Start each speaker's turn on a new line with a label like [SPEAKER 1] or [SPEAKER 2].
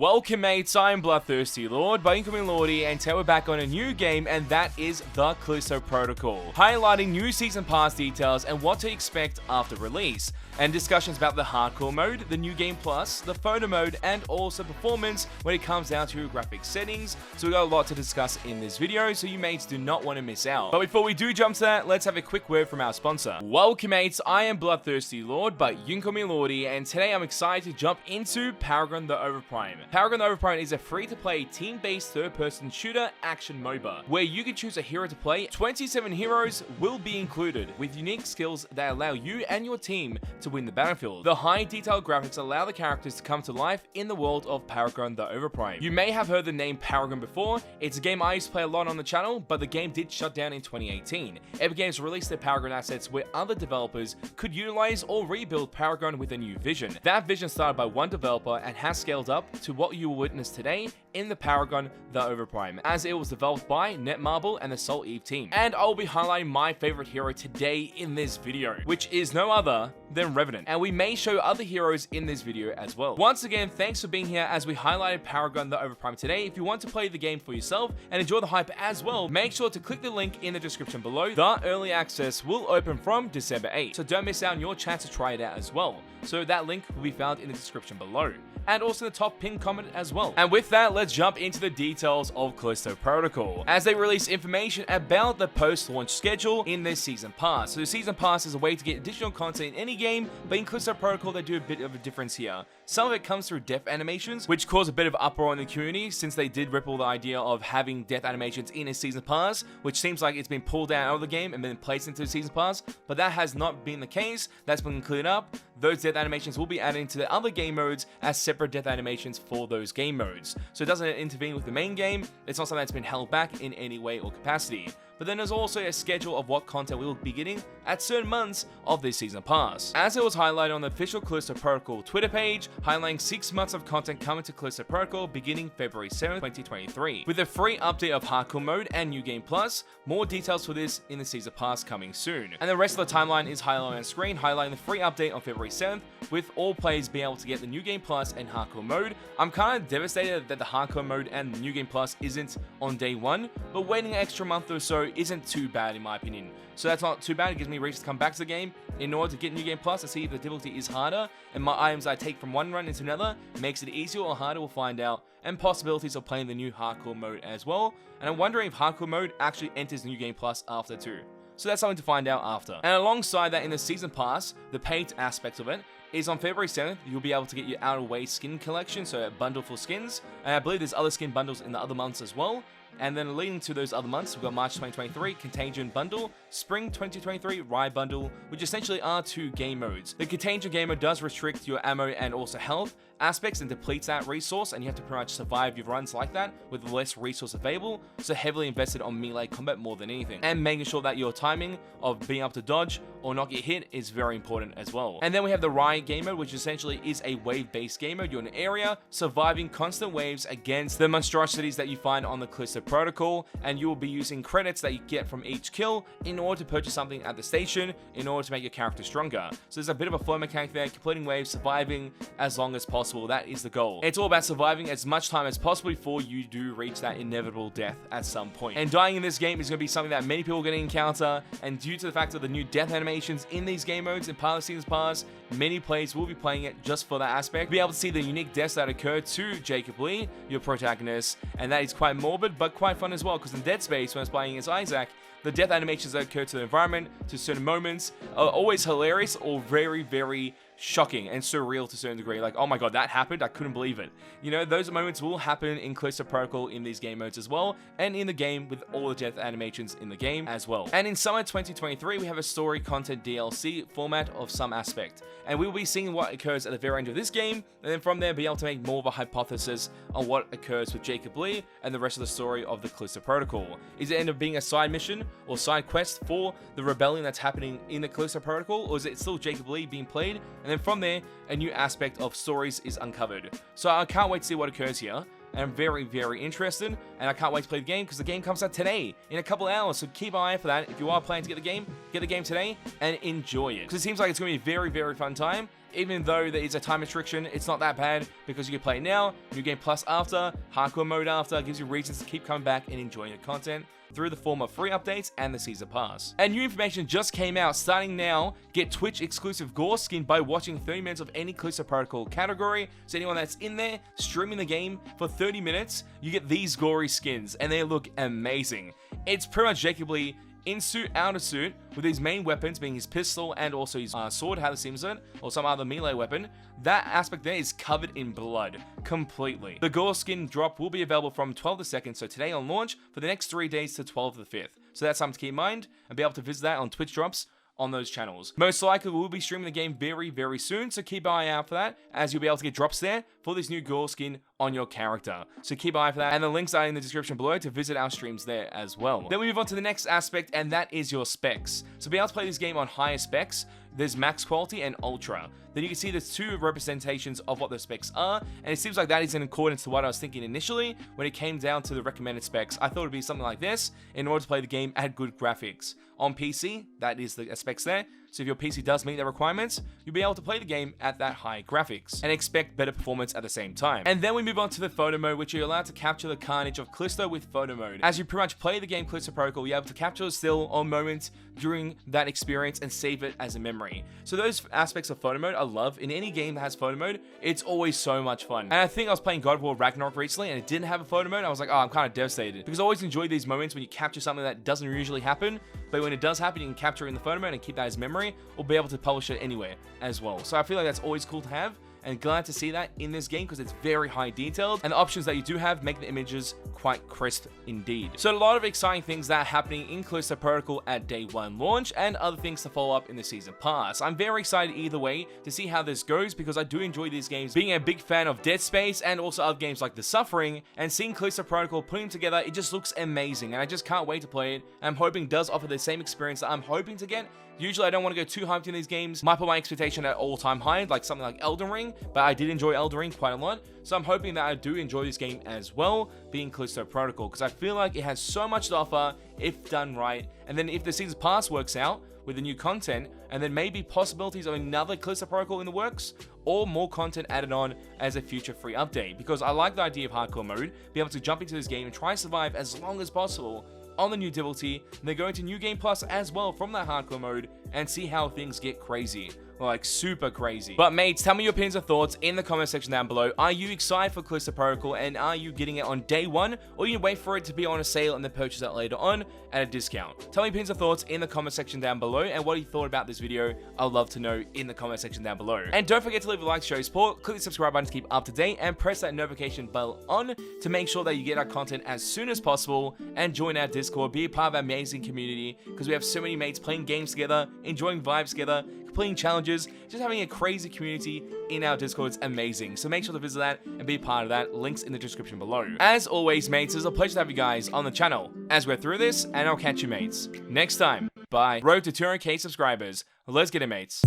[SPEAKER 1] Welcome mates, I am Bloodthirsty Lord by Incoming Lordy, and today we're back on a new game, and that is the Callisto Protocol, highlighting new season pass details and what to expect after release, and discussions about the hardcore mode, the new game plus, the photo mode, and also performance when it comes down to graphic settings. So we got a lot to discuss in this video, so you mates do not want to miss out. But before we do jump to that, let's have a quick word from our sponsor. Welcome mates, I am Bloodthirsty Lord by Incoming Lordy, and today I'm excited to jump into Paragon the Overprime. Paragon the Overprime is a free-to-play team-based third-person shooter action MOBA, where you can choose a hero to play. 27 heroes will be included, with unique skills that allow you and your team to win the battlefield. The high detailed graphics allow the characters to come to life in the world of Paragon the Overprime. You may have heard the name Paragon before. It's a game I used to play a lot on the channel, but the game did shut down in 2018. Epic Games released their Paragon assets where other developers could utilize or rebuild Paragon with a new vision. That vision started by one developer and has scaled up to what you will witness today in the Paragon the Overprime, as it was developed by Netmarble and the Soul Eve team. And I will be highlighting my favorite hero today in this video, which is no other than Revenant, and we may show other heroes in this video as well. Once again, thanks for being here as we highlighted Paragon the Overprime today. If you want to play the game for yourself and enjoy the hype as well, make sure to click the link in the description below. The early access will open from December 8th, so don't miss out on your chance to try it out as well. So that link will be found in the description below, and also in the top pinned comment as well. And with that, let's jump into the details of Callisto Protocol, as they release information about the post-launch schedule in their Season Pass. So the Season Pass is a way to get additional content in any game, but in Callisto Protocol they do a bit of a difference here. Some of it comes through death animations, which cause a bit of uproar in the community, since they did ripple the idea of having death animations in a Season Pass, which seems like it's been pulled out of the game and then placed into the Season Pass, but that has not been the case. That's been cleared up. Those death animations will be added into the other game modes as separate death animations for those game modes. So it doesn't intervene with the main game. It's not something that's been held back in any way or capacity. But then there's also a schedule of what content we will be getting at certain months of this Season Pass, as it was highlighted on the official Callisto Protocol Twitter page, highlighting 6 months of content coming to Callisto Protocol beginning February 7th, 2023, with a free update of Hardcore Mode and New Game Plus. More details for this in the Season Pass coming soon. And the rest of the timeline is highlighted on screen, highlighting the free update on February 7th, with all players being able to get the New Game Plus and Hardcore Mode. I'm kind of devastated that the Hardcore Mode and the New Game Plus isn't on day one, but waiting an extra month or so isn't too bad in my opinion. So that's not too bad. It gives me reason to come back to the game in order to get New Game Plus to see if the difficulty is harder, and my items I take from one run into another makes it easier or harder, we'll find out, and possibilities of playing the new Hardcore Mode as well. And I'm wondering if Hardcore Mode actually enters New Game Plus after too. So that's something to find out after. And alongside that, in the Season Pass, the paid aspect of it is on February 7th, you'll be able to get your Outer Way skin collection, so a bundle for skins. And I believe there's other skin bundles in the other months as well. And then leading to those other months, we've got March 2023 Contagion Bundle, Spring 2023 Riot Bundle, which essentially are 2 game modes. The Contagion game mode does restrict your ammo and also health aspects and depletes that resource, and you have to pretty much survive your runs like that with less resource available, so heavily invested on melee combat more than anything, and making sure that your timing of being able to dodge or not get hit is very important as well. And then we have the Riot game mode, which essentially is a wave-based game mode. You're in an area surviving constant waves against the monstrosities that you find on the Callisto Protocol, and you will be using credits that you get from each kill in order to purchase something at the station in order to make your character stronger. So there's a bit of a flow mechanic there, completing waves, surviving as long as possible. That is the goal. It's all about surviving as much time as possible before you do reach that inevitable death at some point. And dying in this game is going to be something that many people are going to encounter, and due to the fact of the new death animations in these game modes in Pilot Seasons Pass, many players will be playing it just for that aspect. Be able to see the unique deaths that occur to Jacob Lee, your protagonist, and that is quite morbid but quite fun as well, because in Dead Space, when I was playing as Isaac, the death animations that occur to the environment, to certain moments, are always hilarious or very, very shocking and surreal to a certain degree. Like, oh my god, that happened? I couldn't believe it. You know, those moments will happen in Callisto Protocol in these game modes as well, and in the game with all the death animations in the game as well. And in summer 2023, we have a story content DLC format of some aspect, and we will be seeing what occurs at the very end of this game, and then from there be able to make more of a hypothesis on what occurs with Jacob Lee and the rest of the story of the Callisto Protocol. Is it end up being a side mission or side quest for the rebellion that's happening in the Callisto Protocol, or is it still Jacob Lee being played? And then from there, a new aspect of stories is uncovered. So I can't wait to see what occurs here. and I'm very, very interested, and I can't wait to play the game because the game comes out today in a couple of hours, so keep an eye out for that. If you are planning to get the game today and enjoy it, because it seems like it's going to be a very, very fun time, even though there is a time restriction, it's not that bad because you can play it now, New Game Plus after, Hardcore Mode after, gives you reasons to keep coming back and enjoying the content through the form of free updates and the Season Pass. And new information just came out. Starting now, get Twitch exclusive Gore skin by watching 30 minutes of any Callisto Protocol category. So anyone that's in there streaming the game for 30 minutes, you get these gory skins and they look amazing. It's pretty much Jacob Lee in suit, out of suit, with his main weapons being his pistol and also his sword, how it seems it, or some other melee weapon. That aspect there is covered in blood, completely. The Gore skin drop will be available from 12th the 2nd, so today on launch, for the next 3 days to 12th the 5th. So that's something to keep in mind, and be able to visit that on Twitch drops on those channels. Most likely we'll be streaming the game very, very soon, so keep an eye out for that, as you'll be able to get drops there for this new Gore skin on your character. So keep an eye for that, and the links are in the description below to visit our streams there as well. Then we move on to the next aspect, and that is your specs. So be able to play this game on higher specs. There's max quality and ultra. Then you can see there's 2 representations of what the specs are, and it seems like that is in accordance to what I was thinking initially when it came down to the recommended specs. I thought it'd be something like this in order to play the game at good graphics. On PC, that is the specs there. So if your PC does meet the requirements, you'll be able to play the game at that high graphics and expect better performance at the same time. And then we move on to the photo mode, which you're allowed to capture the carnage of Callisto with photo mode. As you pretty much play the game Callisto Protocol, you're able to capture a still or moment during that experience and save it as a memory. So those aspects of photo mode I love. In any game that has photo mode, it's always so much fun. And I think I was playing God of War Ragnarok recently and it didn't have a photo mode. I was like, oh, I'm kind of devastated, because I always enjoy these moments when you capture something that doesn't usually happen, but when it does happen, you can capture it in the photo mode and keep that as memory, or be able to publish it anywhere as well. So I feel like that's always cool to have, and glad to see that in this game because it's very high detailed, and the options that you do have make the images quite crisp indeed. So a lot of exciting things that are happening in Callisto Protocol at day 1 launch, and other things to follow up in the Season Pass. I'm very excited either way to see how this goes, because I do enjoy these games, being a big fan of Dead Space and also other games like The Suffering, and seeing Callisto Protocol putting together, it just looks amazing, and I just can't wait to play it. I'm hoping it does offer the same experience that I'm hoping to get. Usually I don't want to go too hyped in these games, might put my expectation at all-time high, like something like Elden Ring, but I did enjoy Elden Ring quite a lot, so I'm hoping that I do enjoy this game as well, being Callisto Protocol, because I feel like it has so much to offer if done right. And then if the Season Pass works out with the new content, and then maybe possibilities of another Callisto Protocol in the works, or more content added on as a future free update, because I like the idea of hardcore mode, be able to jump into this game and try to survive as long as possible on the new difficulty, and then go into New Game Plus as well from that hardcore mode and see how things get crazy. Like super crazy. But mates, tell me your opinions and thoughts in the comment section down below. Are you excited for Callisto Protocol, and are you getting it on day 1, or you wait for it to be on a sale and then purchase it later on at a discount? Tell me your opinions and thoughts in the comment section down below, and what you thought about this video, I'd love to know in the comment section down below. And don't forget to leave a like, show your support, click the subscribe button to keep up to date, and press that notification bell on to make sure that you get our content as soon as possible, and join our Discord, be a part of our amazing community, because we have so many mates playing games together, enjoying vibes together, completing challenges, just having a crazy community in our Discord. It's amazing. So make sure to visit that and be a part of that. Links in the description below. As always, mates, it's a pleasure to have you guys on the channel as we're through this, and I'll catch you, mates, next time. Bye. Road to 200k subscribers. Let's get it, mates.